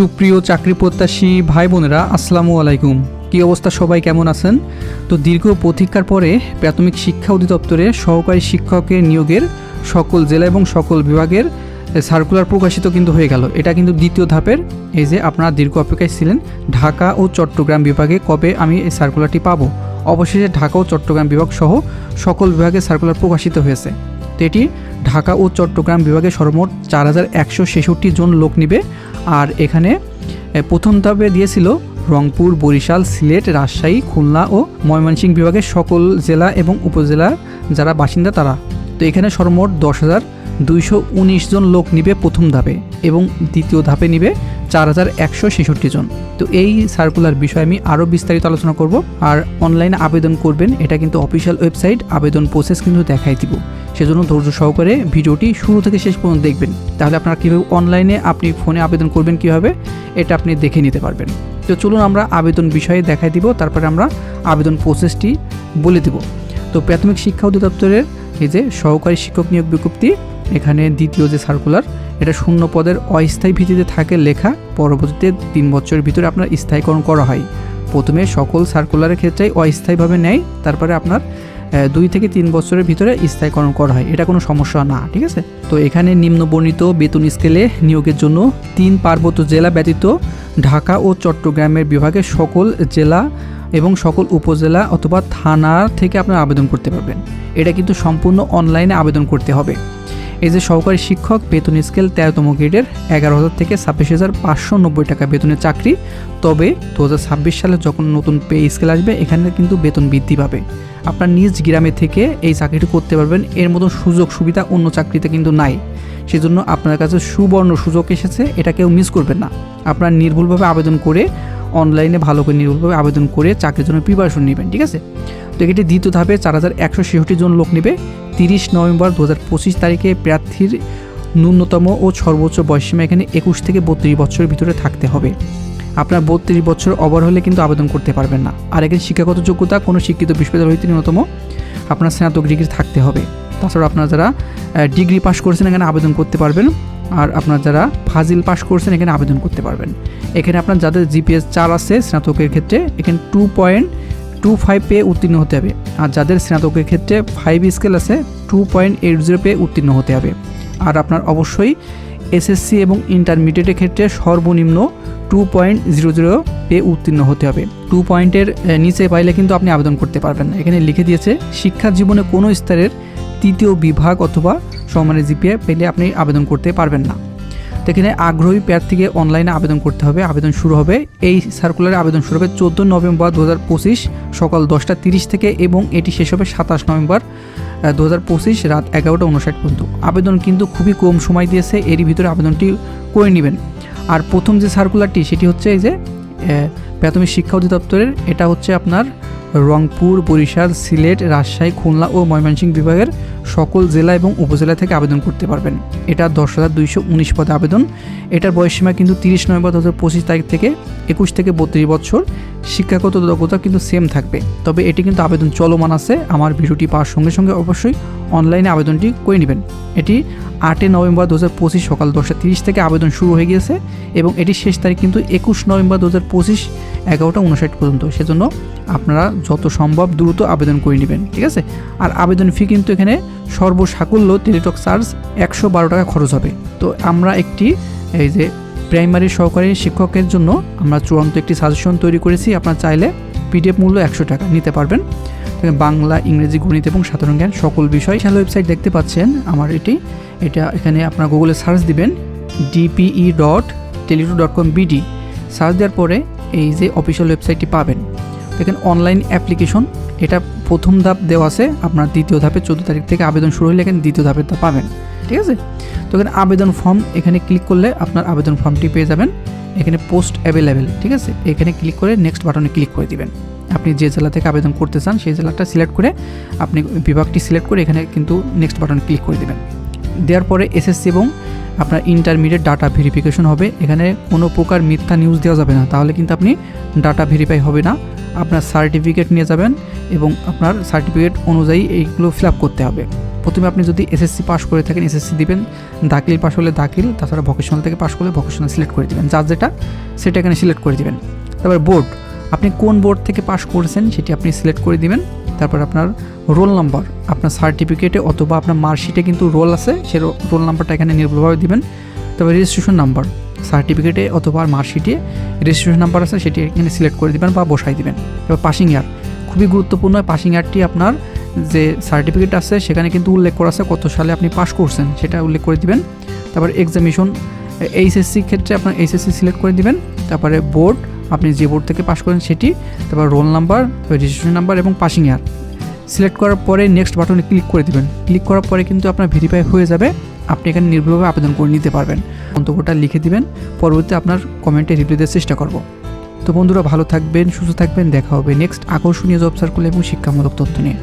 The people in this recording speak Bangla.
সুপ্রিয় চাকরি প্রত্যাশী ভাই বোনেরা, আসসালামু আলাইকুম। কী অবস্থা, সবাই কেমন আছেন? তো দীর্ঘ প্রতীক্ষার পরে প্রাথমিক শিক্ষা অধিদপ্তরে সহকারী শিক্ষকের নিয়োগের সকল জেলা এবং সকল বিভাগের সার্কুলার প্রকাশিত কিন্তু হয়ে গেল। এটা কিন্তু দ্বিতীয় ধাপের। এই যে আপনারা দীর্ঘ অপেক্ষায় ছিলেন, ঢাকা ও চট্টগ্রাম বিভাগে কবে আমি এই সার্কুলারটি পাবো। অবশেষে ঢাকা ও চট্টগ্রাম বিভাগ সহ সকল বিভাগে সার্কুলার প্রকাশিত হয়েছে। তো এটি ঢাকা ও চট্টগ্রাম বিভাগে সর্বমোট 4166 জন লোক নিবে। আর এখানে প্রথম ধাপে দিয়েছিল রংপুর, বরিশাল, সিলেট, রাজশাহী, খুলনা ও ময়মনসিংহ বিভাগের সকল জেলা এবং উপজেলার যারা বাসিন্দা তারা। তো এখানে সর্বমোট 10,219 জন লোক নিবে প্রথম ধাপে, এবং দ্বিতীয় ধাপে নিবে 4166 জন। তো এই সার্কুলার বিষয়ে আমি আরও বিস্তারিত আলোচনা করব। আর অনলাইনে আবেদন করবেন, এটা কিন্তু অফিসিয়াল ওয়েবসাইট, আবেদন প্রসেস কিন্তু দেখাই দিব। সেজন্য ধৈর্য সহকারে ভিডিওটি শুরু থেকে শেষ পর্যন্ত দেখবেন, তাহলে আপনারা কীভাবে অনলাইনে আপনি ফোনে আবেদন করবেন কীভাবে এটা আপনি দেখে নিতে পারবেন। তো চলুন আমরা আবেদন বিষয়ে দেখাই দিব, তারপরে আমরা আবেদন প্রসেসটি বলে দিব। তো প্রাথমিক শিক্ষা অধিদপ্তরের এই যে সহকারী শিক্ষক নিয়োগ বিজ্ঞপ্তি, এখানে দ্বিতীয় যে সার্কুলার, এটা শূন্য পদের অস্থায়ী ভিত্তিতে থাকে লেখা, পরবর্তীতে 3 বছরের ভিতরে আপনার স্থায়ীকরণ করা হয়। প্রথমে সকল সার্কুলারের ক্ষেত্রে অস্থায়ীভাবে নেয়, তারপরে আপনার 2 থেকে 3 বছরের ভিতরে স্থায়ীকরণ করা হয়। এটা কোনো সমস্যা না, ঠিক আছে। তো এখানে নিম্নবর্ণিত বেতন স্কেলে নিয়োগের জন্য 3 পার্বত্য জেলা ব্যতীত ঢাকা ও চট্টগ্রামের বিভাগের সকল জেলা এবং সকল উপজেলা অথবা থানা থেকে আপনারা আবেদন করতে পারবেন। এটা কিন্তু সম্পূর্ণ অনলাইনে আবেদন করতে হবে। এই যে সহকারী শিক্ষক বেতন স্কেল 13তম গ্রেডের 11,000 থেকে 26,590 টাকা বেতনের চাকরি। তবে 2026 সালে যখন নতুন পে স্কেল আসবে, এখানে কিন্তু বেতন বৃদ্ধি পাবে। আপনার নিজ গ্রামে থেকে এই চাকরিটি করতে পারবেন। এর মতো সুযোগ সুবিধা অন্য চাকরিতে কিন্তু নাই। সেজন্য আপনার কাছে সুবর্ণ সুযোগ এসেছে, এটা কেউ মিস করবেন না। আপনার নির্ভুলভাবে আবেদন করে, অনলাইনে ভালো করে নির্ভুলভাবে আবেদন করে চাকরির জন্য প্রিপারেশন নেবেন, ঠিক আছে। তো এটি দ্বিতীয় ধাপে 4166 জন লোক নেবে। 30 নভেম্বর 2025 তারিখে প্রার্থীর ন্যূনতম ও সর্বোচ্চ বয়সসীমা এখানে 21 থেকে 32 বছরের ভিতরে থাকতে হবে। আপনার 32 বছর ওভার হলে কিন্তু আবেদন করতে পারবেন না। আর এখানে শিক্ষাগত যোগ্যতা কোনো শিক্ষিত বিশ্ববিদ্যালয় হইতে ন্যূনতম আপনার স্নাতক ডিগ্রি থাকতে হবে। তাছাড়া আপনারা যারা ডিগ্রি পাস করেছেন এখানে আবেদন করতে পারবেন। আর আপনার যারা ফাজিল পাস করছেন এখানে আবেদন করতে পারবেন। এখানে আপনার যাদের জিপিএস 4 আছে স্নাতকের ক্ষেত্রে, এখানে 2.25 পেয়ে উত্তীর্ণ হতে হবে। আর যাদের স্নাতকের ক্ষেত্রে 5 স্কেল আছে 2.80 পেয়ে উত্তীর্ণ হতে হবে। আর আপনার অবশ্যই এসএসসি এবং ইন্টারমিডিয়েটের ক্ষেত্রে সর্বনিম্ন 2.00 পেয়ে উত্তীর্ণ হতে হবে। 2 পয়েন্টের নিচে পাইলে কিন্তু আপনি আবেদন করতে পারবেন না। এখানে লিখে দিয়েছে শিক্ষা জীবনে কোনো স্তরের 3য় বিভাগ অথবা সমমানের জিপিএ পেলে আপনি আবেদন করতে পারবেন না। তো এখানে আগ্রহী প্রার্থীকে অনলাইনে আবেদন করতে হবে। আবেদন শুরু হবে, এই সার্কুলারে আবেদন শুরু হবে 14 নভেম্বর 2025 সকাল 10:30 থেকে, এবং এটি শেষ হবে 27 নভেম্বর 2025 রাত 11:59 পর্যন্ত। আবেদন কিন্তু খুবই কম সময় দিয়েছে, এরই ভিতরে আবেদনটি করে নেবেন। আর প্রথম যে সার্কুলারটি সেটি হচ্ছে এই যে প্রাথমিক শিক্ষা অধিদপ্তরের, এটা হচ্ছে আপনার রংপুর, বরিশাল, সিলেট, রাজশাহী, খুলনা ও ময়মনসিংহ বিভাগের সকল জেলা এবং উপজেলা থেকে আবেদন করতে পারবেন। এটা 10,219 পদে আবেদন। এটার বয়সসীমা কিন্তু 30 নভেম্বর 2025 তারিখ থেকে 21 থেকে 32 বছর। শিক্ষাগত যোগ্যতা কিন্তু সেম থাকবে, তবে এটি কিন্তু আবেদন চলমান আছে। আমার ভিডিওটি পাওয়ার সঙ্গে সঙ্গে অবশ্যই অনলাইনে আবেদনটি করে নেবেন। এটি 8 নভেম্বর 2025 সকাল 10:30 থেকে আবেদন শুরু হয়ে গিয়েছে, এবং এটি শেষ তারিখ কিন্তু 21 নভেম্বর 2025 11:59 পর্যন্ত। সেজন্য আপনারা যত সম্ভব দ্রুত আবেদন করে নেবেন, ঠিক আছে। আর আবেদন ফি কিন্তু এখানে সর্বসাকুল্য টেলিটক চার্জ 112 টাকা খরচ হবে। তো আমরা একটি এই যে প্রাইমারি সহকারী শিক্ষকের জন্য আমরা চূড়ান্ত একটি সাজেশন তৈরি করেছি। আপনারা চাইলে পিডিএফ মূল্য 100 টাকা নিতে পারবেন। বাংলা, ইংরেজি, গণিত এবং সাধারণ জ্ঞান সকল বিষয়। ওয়েবসাইট দেখতে পাচ্ছেন আমার এটা এখানে আপনারা গুগলে সার্চ দিবেন dpe.tele2.com.bd। সার্চ দেওয়ার পরে এই যে অফিসিয়াল ওয়েবসাইটটি পাবেন। দেখেন অনলাইন অ্যাপ্লিকেশন, এটা প্রথম ধাপ দেওয়া আছে। আপনার দ্বিতীয় ধাপে 14 তারিখ থেকে আবেদন শুরু হলে এখানে দ্বিতীয় ধাপের তা পাবেন, ঠিক আছে। তো এখানে আবেদন ফর্ম, এখানে ক্লিক করলে আপনার আবেদন ফর্মটি পেয়ে যাবেন। এখানে পোস্ট অ্যাভেলেবেল, ঠিক আছে। এখানে ক্লিক করে নেক্সট বাটনে ক্লিক করে দিবেন। আপনি যে জেলা থেকে আবেদন করতে চান সেই জেলাটা সিলেক্ট করে আপনি বিভাগটি সিলেক্ট করে এখানে কিন্তু নেক্সট বাটনে ক্লিক করে দেবেন। দেওয়ার পরে এসএসসি এবং আপনার ইন্টারমিডিয়েট ডাটা ভেরিফিকেশন হবে। এখানে কোনো প্রকার মিথ্যা নিউজ দেওয়া যাবে না, তাহলে কিন্তু আপনি ডাটা ভেরিফাই হবে না। আপনার সার্টিফিকেট নিয়ে যাবেন এবং আপনার সার্টিফিকেট অনুযায়ী এইগুলো ফিল আপ করতে হবে। প্রথমে আপনি যদি এসএসসি পাস করে থাকেন এসএসসি দিবেন, দাখিল পাস হলে দাখিল, তাছাড়া ভোকেশনাল থেকে পাস করলে ভোকেশনাল সিলেক্ট করে দিবেন, যার যেটা সেটা এখানে সিলেক্ট করে দিবেন। তারপর বোর্ড, আপনি কোন বোর্ড থেকে পাস করেছেন সেটি আপনি সিলেক্ট করে দিবেন। তারপর আপনার রোল নাম্বার, আপনার সার্টিফিকেটে অথবা আপনার মার্কশিটে কিন্তু রোল আছে, সে রোল নাম্বারটা এখানে নির্ভুলভাবে দিবেন। তারপর রেজিস্ট্রেশন নাম্বার, সার্টিফিকেটে অথবা মার্কশিটে রেজিস্ট্রেশন নাম্বার আছে, সেটি এখানে সিলেক্ট করে দিবেন বা বসাই দিবেন। এবার পাসিং ইয়ার, খুবই গুরুত্বপূর্ণ। পাসিং ইয়ারটি আপনার যে সার্টিফিকেট আছে সেখানে কিন্তু উল্লেখ করা আছে কত সালে আপনি পাস করছেন সেটা উল্লেখ করে দিবেন। তারপর এক্সামিনেশন, এইচএসসি ক্ষেত্রে আপনার এইচএসসি সিলেক্ট করে দিবেন। তারপরে বোর্ড, আপনি যে বোর্ড থেকে পাস করেন সেটি, তারপর রোল নাম্বার, রেজিস্ট্রেশন নাম্বার এবং পাসিং ইয়ার সিলেক্ট করার পরে নেক্সট বাটনে ক্লিক করে দিবেন। ক্লিক করার পরে কিন্তু আপনার ভেরিফাই হয়ে যাবে, আপনি এখানে নির্ভুলভাবে আবেদন করে নিতে পারবেন। মন্তব্যটা লিখে দিবেন, পরবর্তীতে আপনার কমেন্টে রিপ্লাই দেওয়ার চেষ্টা করব। তো বন্ধুরা, ভালো থাকবেন, সুস্থ থাকবেন, দেখা হবে নেক্সট আকর্ষণীয় জব সার্কুল এবং শিক্ষামূলক তথ্য নিয়ে।